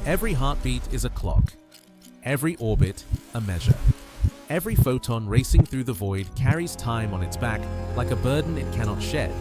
Every heartbeat is a clock. Every orbit, a measure. Every photon racing through the void carries time on its back like a burden it cannot shed.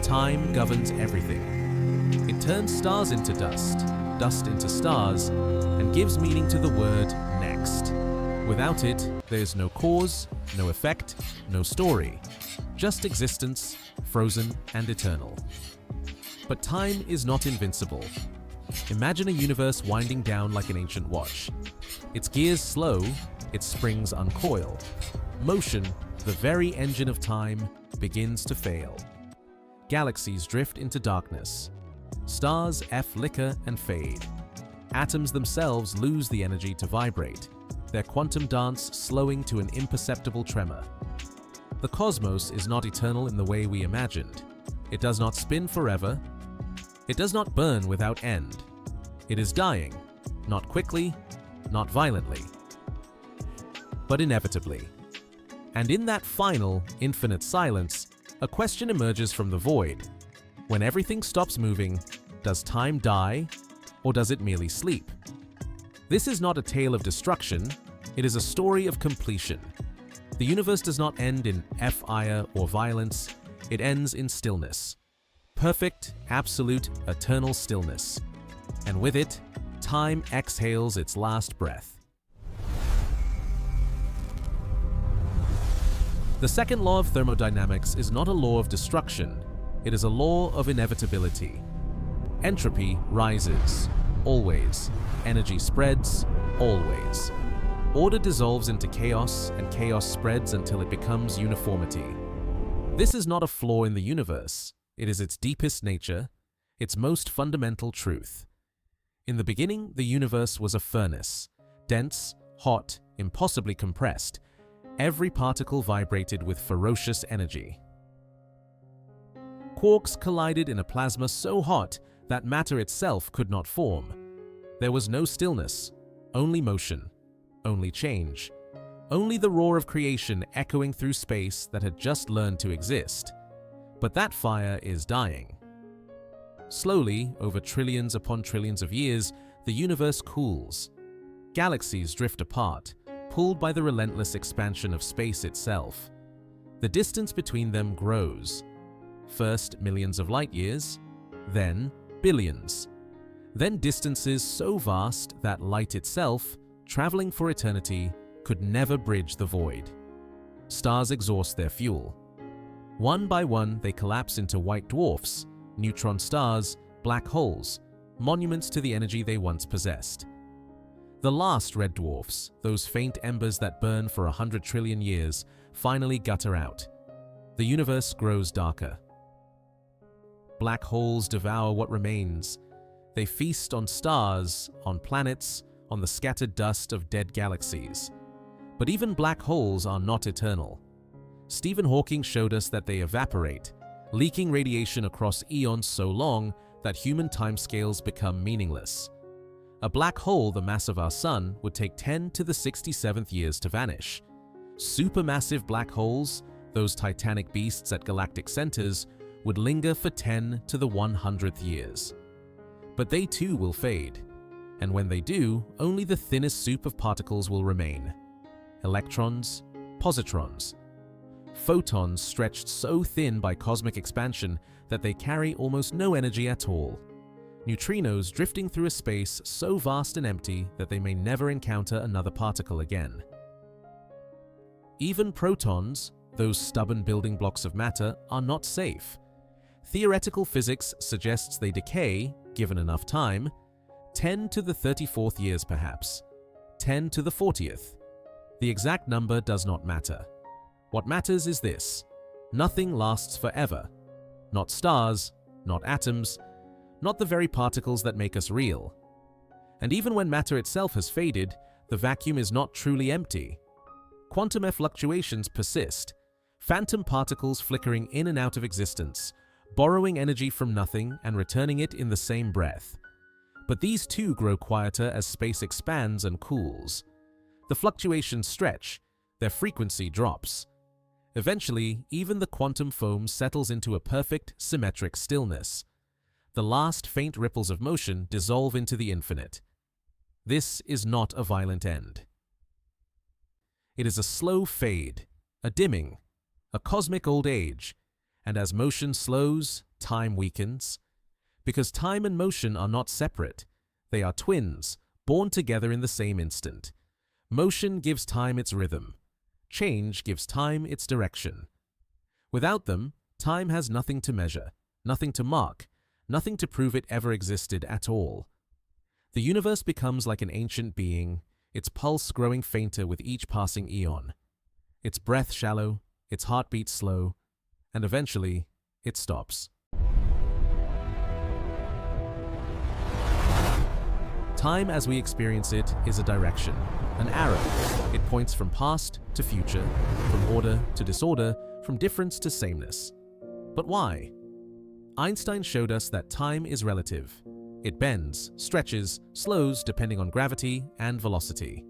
Time governs everything. It turns stars into dust, dust into stars, and gives meaning to the word next. Without it, there's no cause, no effect, no story. Just existence, frozen and eternal. But time is not invincible. Imagine a universe winding down like an ancient watch. Its gears slow, its springs uncoil. Motion, the very engine of time, begins to fail. Galaxies drift into darkness. Stars flicker and fade. Atoms themselves lose the energy to vibrate, their quantum dance slowing to an imperceptible tremor. The cosmos is not eternal in the way we imagined. It does not spin forever. It does not burn without end. It is dying, not quickly, not violently, but inevitably. And in that final, infinite silence, a question emerges from the void. When everything stops moving, does time die, or does it merely sleep? This is not a tale of destruction, it is a story of completion. The universe does not end in fire or violence, it ends in stillness. Perfect, absolute, eternal stillness. And with it, time exhales its last breath. The second law of thermodynamics is not a law of destruction, it is a law of inevitability. Entropy rises, always. Energy spreads, always. Order dissolves into chaos, and chaos spreads until it becomes uniformity. This is not a flaw in the universe. It is its deepest nature, its most fundamental truth. In the beginning, the universe was a furnace, dense, hot, impossibly compressed. Every particle vibrated with ferocious energy. Quarks collided in a plasma so hot that matter itself could not form. There was no stillness, only motion, only change, only the roar of creation echoing through space that had just learned to exist. But that fire is dying. Slowly, over trillions upon trillions of years, the universe cools. Galaxies drift apart, pulled by the relentless expansion of space itself. The distance between them grows. First millions of light years, then billions. Then distances so vast that light itself, traveling for eternity, could never bridge the void. Stars exhaust their fuel. One by one, they collapse into white dwarfs, neutron stars, black holes, monuments to the energy they once possessed. The last red dwarfs, those faint embers that burn for 100 trillion years, finally gutter out. The universe grows darker. Black holes devour what remains. They feast on stars, on planets, on the scattered dust of dead galaxies. But even black holes are not eternal. Stephen Hawking showed us that they evaporate, leaking radiation across eons so long that human timescales become meaningless. A black hole the mass of our Sun would take 10 to the 67th years to vanish. Supermassive black holes, those titanic beasts at galactic centers, would linger for 10 to the 100th years. But they too will fade, and when they do, only the thinnest soup of particles will remain. Electrons, positrons, photons stretched so thin by cosmic expansion that they carry almost no energy at all. Neutrinos drifting through a space so vast and empty that they may never encounter another particle again. Even protons, those stubborn building blocks of matter, are not safe. Theoretical physics suggests they decay, given enough time, 10 to the 34th years perhaps, 10 to the 40th. The exact number does not matter. What matters is this: nothing lasts forever. Not stars, not atoms, not the very particles that make us real. And even when matter itself has faded, the vacuum is not truly empty. Quantum fluctuations persist, phantom particles flickering in and out of existence, borrowing energy from nothing and returning it in the same breath. But these too grow quieter as space expands and cools. The fluctuations stretch, their frequency drops. Eventually, even the quantum foam settles into a perfect, symmetric stillness. The last faint ripples of motion dissolve into the infinite, This is not a violent end. It is a slow fade, a dimming, a cosmic old age, and as motion slows, time weakens. Because time and motion are not separate, they are twins, born together in the same instant. Motion gives time its rhythm. Change gives time its direction. Without them, time has nothing to measure, nothing to mark, nothing to prove it ever existed at all. The universe becomes like an ancient being, its pulse growing fainter with each passing eon. Its breath shallow, its heartbeat slow, and eventually, it stops. Time as we experience it is a direction, an arrow. It points from past to future, from order to disorder, from difference to sameness. But why? Einstein showed us that time is relative. It bends, stretches, slows depending on gravity and velocity.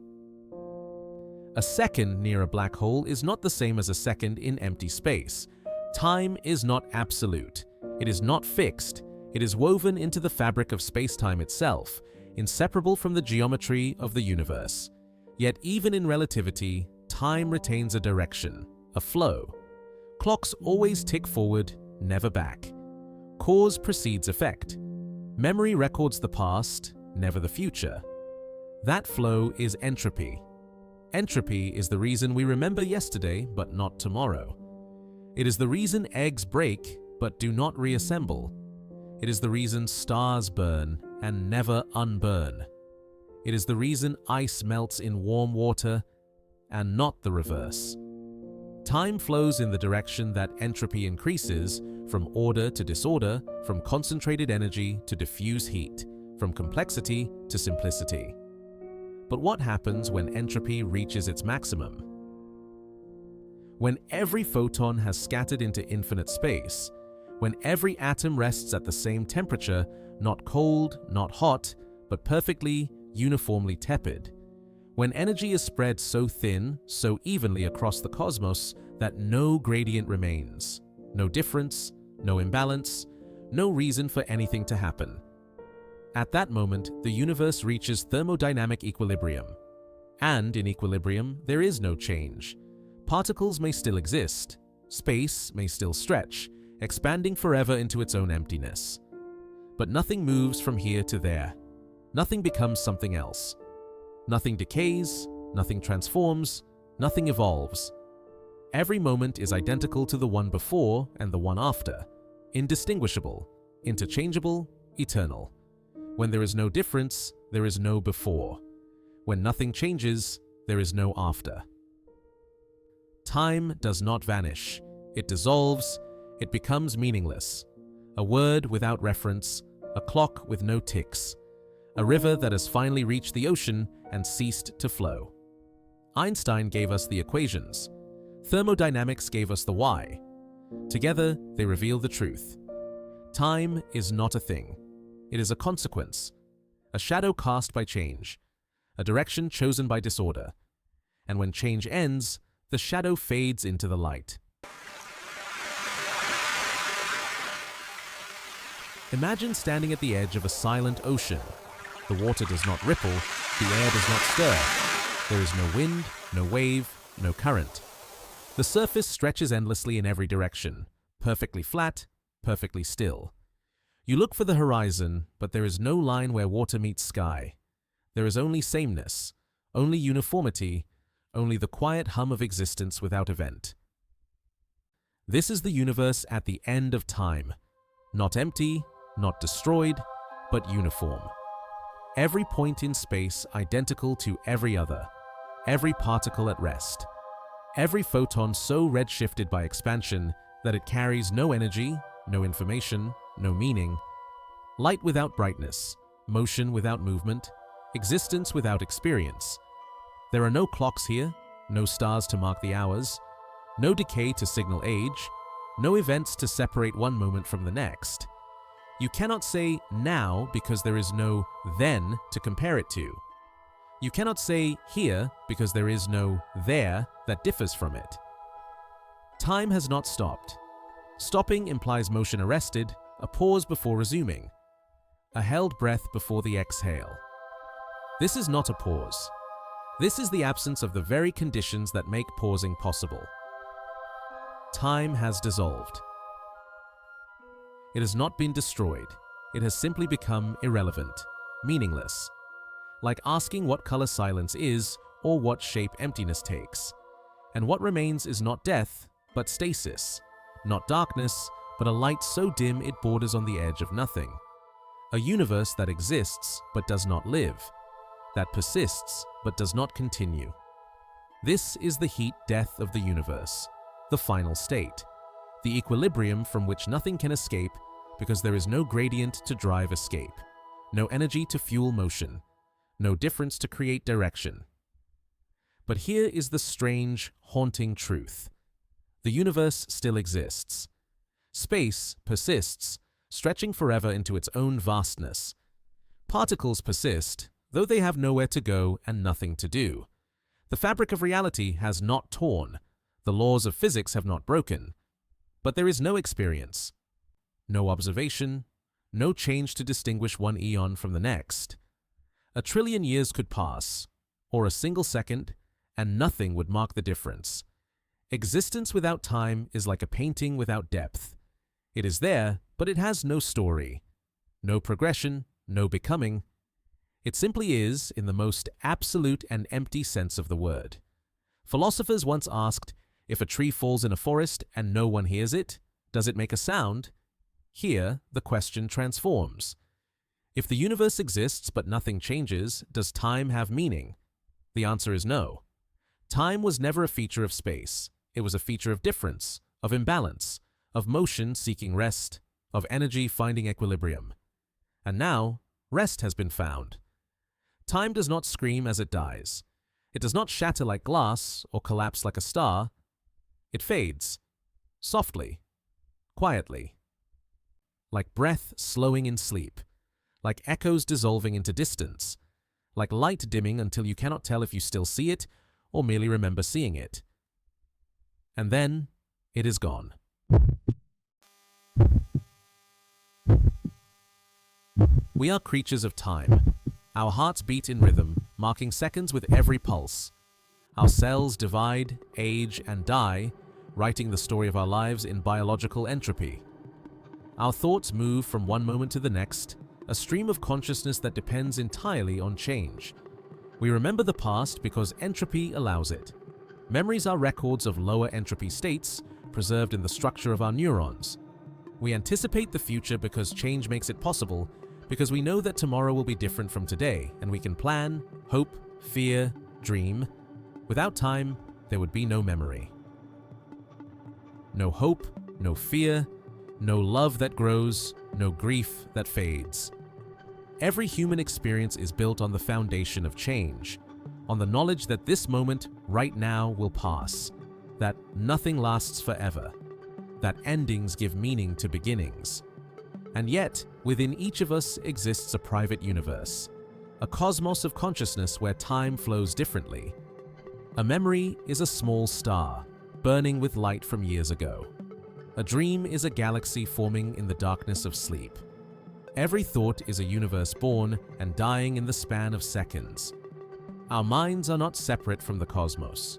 A second near a black hole is not the same as a second in empty space. Time is not absolute. It is not fixed. It is woven into the fabric of space-time itself, inseparable from the geometry of the universe. Yet even in relativity, time retains a direction, a flow. Clocks always tick forward, never back. Cause precedes effect. Memory records the past, never the future. That flow is entropy. Entropy is the reason we remember yesterday but not tomorrow. It is the reason eggs break but do not reassemble. It is the reason stars burn and never unburn. It is the reason ice melts in warm water and not the reverse. Time flows in the direction that entropy increases, from order to disorder, from concentrated energy to diffuse heat, from complexity to simplicity. But what happens when entropy reaches its maximum? When every photon has scattered into infinite space, when every atom rests at the same temperature, not cold, not hot, but perfectly, uniformly tepid, when energy is spread so thin, so evenly across the cosmos that no gradient remains, no difference, no imbalance, no reason for anything to happen. At that moment, the universe reaches thermodynamic equilibrium. And in equilibrium, there is no change. Particles may still exist. Space may still stretch, expanding forever into its own emptiness. But nothing moves from here to there. Nothing becomes something else. Nothing decays, nothing transforms, nothing evolves. Every moment is identical to the one before and the one after, indistinguishable, interchangeable, eternal. When there is no difference, there is no before. When nothing changes, there is no after. Time does not vanish. It dissolves, it becomes meaningless. A word without reference, a clock with no ticks, a river that has finally reached the ocean and ceased to flow. Einstein gave us the equations. Thermodynamics gave us the why. Together, they reveal the truth. Time is not a thing. It is a consequence, a shadow cast by change, a direction chosen by disorder. And when change ends, the shadow fades into the light. Imagine standing at the edge of a silent ocean. The water does not ripple, the air does not stir. There is no wind, no wave, no current. The surface stretches endlessly in every direction, perfectly flat, perfectly still. You look for the horizon, but there is no line where water meets sky. There is only sameness, only uniformity, only the quiet hum of existence without event. This is the universe at the end of time, not empty, not destroyed, but uniform. Every point in space identical to every other, every particle at rest, every photon so redshifted by expansion that it carries no energy, no information, no meaning, light without brightness, motion without movement, existence without experience. There are no clocks here, no stars to mark the hours, no decay to signal age, no events to separate one moment from the next. You cannot say now because there is no then to compare it to. You cannot say here because there is no there that differs from it. Time has not stopped. Stopping implies motion arrested, a pause before resuming, a held breath before the exhale. This is not a pause. This is the absence of the very conditions that make pausing possible. Time has dissolved. It has not been destroyed. It has simply become irrelevant, meaningless. Like asking what color silence is or what shape emptiness takes. And what remains is not death, but stasis. Not darkness, but a light so dim it borders on the edge of nothing. A universe that exists but does not live. That persists but does not continue. This is the heat-death of the universe, the final state, the equilibrium from which nothing can escape because there is no gradient to drive escape, no energy to fuel motion, no difference to create direction. But here is the strange, haunting truth. The universe still exists. Space persists, stretching forever into its own vastness. Particles persist, though they have nowhere to go and nothing to do. The fabric of reality has not torn. The laws of physics have not broken. But there is no experience, no observation, no change to distinguish one eon from the next. 1 trillion years could pass, or a single second, and nothing would mark the difference. Existence without time is like a painting without depth. It is there, but it has no story, no progression, no becoming. It simply is in the most absolute and empty sense of the word. Philosophers once asked, if a tree falls in a forest and no one hears it, does it make a sound? Here, the question transforms. If the universe exists but nothing changes, does time have meaning? The answer is no. Time was never a feature of space. It was a feature of difference, of imbalance, of motion seeking rest, of energy finding equilibrium. And now, rest has been found. Time does not scream as it dies. It does not shatter like glass or collapse like a star. It fades, softly, quietly, like breath slowing in sleep, like echoes dissolving into distance, like light dimming until you cannot tell if you still see it or merely remember seeing it. And then it is gone. We are creatures of time. Our hearts beat in rhythm, marking seconds with every pulse. Our cells divide, age, and die, writing the story of our lives in biological entropy. Our thoughts move from one moment to the next, a stream of consciousness that depends entirely on change. We remember the past because entropy allows it. Memories are records of lower entropy states, preserved in the structure of our neurons. We anticipate the future because change makes it possible, because we know that tomorrow will be different from today, and we can plan, hope, fear, dream. Without time, there would be no memory. No hope, no fear, no love that grows, no grief that fades. Every human experience is built on the foundation of change, on the knowledge that this moment, right now, will pass, that nothing lasts forever, that endings give meaning to beginnings. And yet, within each of us exists a private universe, a cosmos of consciousness where time flows differently. A memory is a small star, burning with light from years ago. A dream is a galaxy forming in the darkness of sleep. Every thought is a universe born and dying in the span of seconds. Our minds are not separate from the cosmos.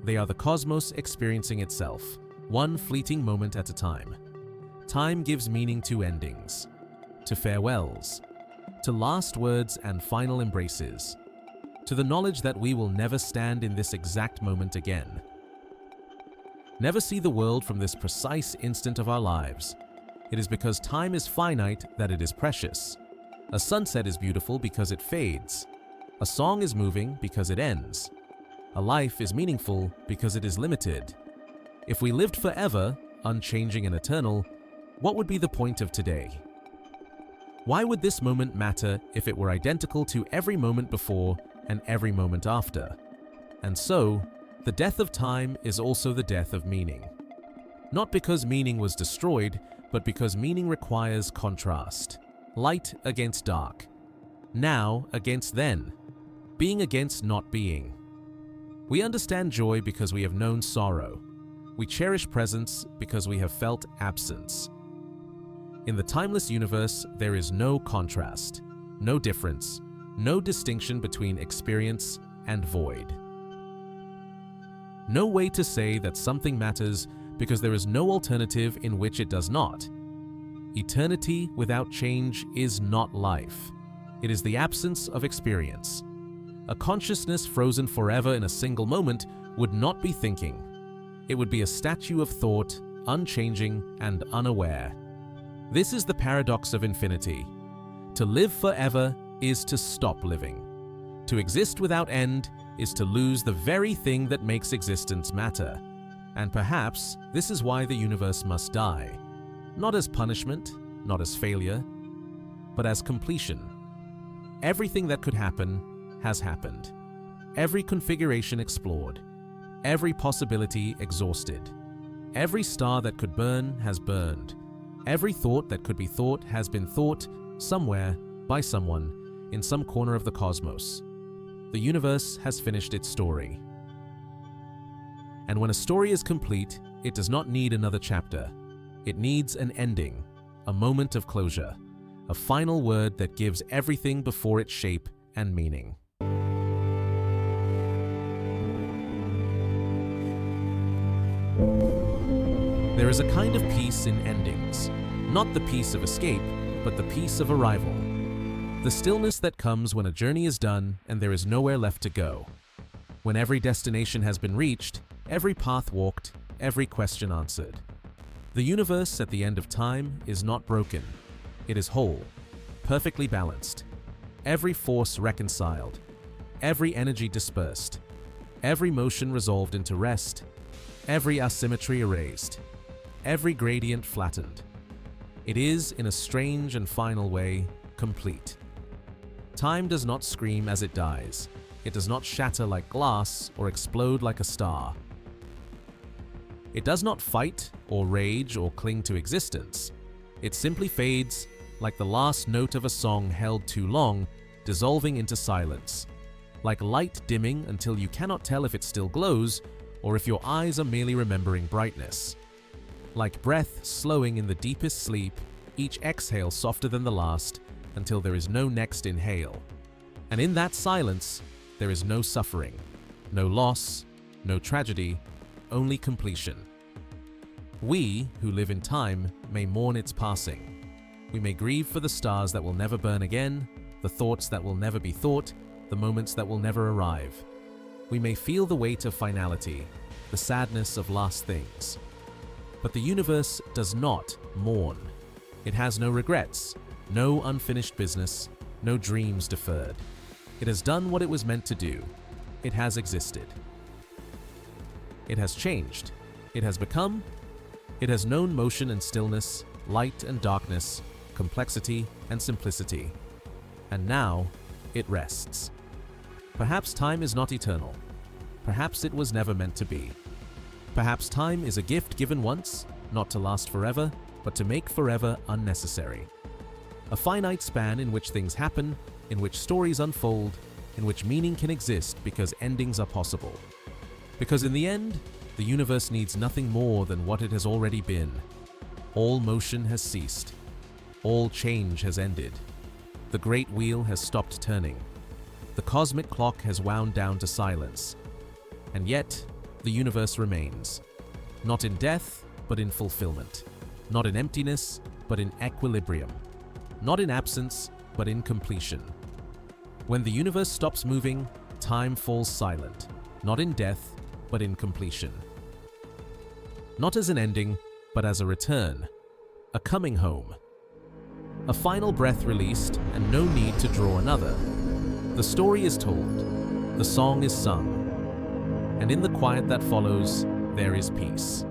They are the cosmos experiencing itself, one fleeting moment at a time. Time gives meaning to endings, to farewells, to last words and final embraces, to the knowledge that we will never stand in this exact moment again. Never see the world from this precise instant of our lives. It is because time is finite that it is precious. A sunset is beautiful because it fades. A song is moving because it ends. A life is meaningful because it is limited. If we lived forever, unchanging and eternal, what would be the point of today? Why would this moment matter if it were identical to every moment before and every moment after? And so, the death of time is also the death of meaning. Not because meaning was destroyed, but because meaning requires contrast. Light against dark. Now against then. Being against not being. We understand joy because we have known sorrow. We cherish presence because we have felt absence. In the timeless universe, there is no contrast, no difference, no distinction between experience and void. No way to say that something matters because there is no alternative in which it does not. Eternity without change is not life. It is the absence of experience. A consciousness frozen forever in a single moment would not be thinking. It would be a statue of thought, unchanging and unaware. This is the paradox of infinity. To live forever is to stop living. To exist without end is to lose the very thing that makes existence matter. And perhaps this is why the universe must die. Not as punishment, not as failure, but as completion. Everything that could happen has happened. Every configuration explored. Every possibility exhausted. Every star that could burn has burned. Every thought that could be thought has been thought somewhere by someone in some corner of the cosmos. The universe has finished its story. And when a story is complete, it does not need another chapter. It needs an ending, a moment of closure, a final word that gives everything before it shape and meaning. There is a kind of peace in endings, not the peace of escape, but the peace of arrival. The stillness that comes when a journey is done and there is nowhere left to go. When every destination has been reached, every path walked, every question answered. The universe at the end of time is not broken. It is whole, perfectly balanced. Every force reconciled, every energy dispersed, every motion resolved into rest, every asymmetry erased, every gradient flattened. It is, in a strange and final way, complete. Time does not scream as it dies. It does not shatter like glass or explode like a star. It does not fight or rage or cling to existence. It simply fades like the last note of a song held too long, dissolving into silence. Like light dimming until you cannot tell if it still glows or if your eyes are merely remembering brightness. Like breath slowing in the deepest sleep, each exhale softer than the last, until there is no next inhale. And in that silence, there is no suffering, no loss, no tragedy, only completion. We, who live in time, may mourn its passing. We may grieve for the stars that will never burn again, the thoughts that will never be thought, the moments that will never arrive. We may feel the weight of finality, the sadness of last things. But the universe does not mourn. It has no regrets, no unfinished business, no dreams deferred. It has done what it was meant to do. It has existed. It has changed. It has become. It has known motion and stillness, light and darkness, complexity and simplicity. And now it rests. Perhaps time is not eternal. Perhaps it was never meant to be. Perhaps time is a gift given once, not to last forever, but to make forever unnecessary. A finite span in which things happen, in which stories unfold, in which meaning can exist because endings are possible. Because in the end, the universe needs nothing more than what it has already been. All motion has ceased. All change has ended. The great wheel has stopped turning. The cosmic clock has wound down to silence. And yet, the universe remains. Not in death, but in fulfillment. Not in emptiness, but in equilibrium. Not in absence, but in completion. When the universe stops moving, time falls silent. Not in death, but in completion. Not as an ending, but as a return. A coming home. A final breath released and no need to draw another. The story is told. The song is sung. And in the quiet that follows, there is peace.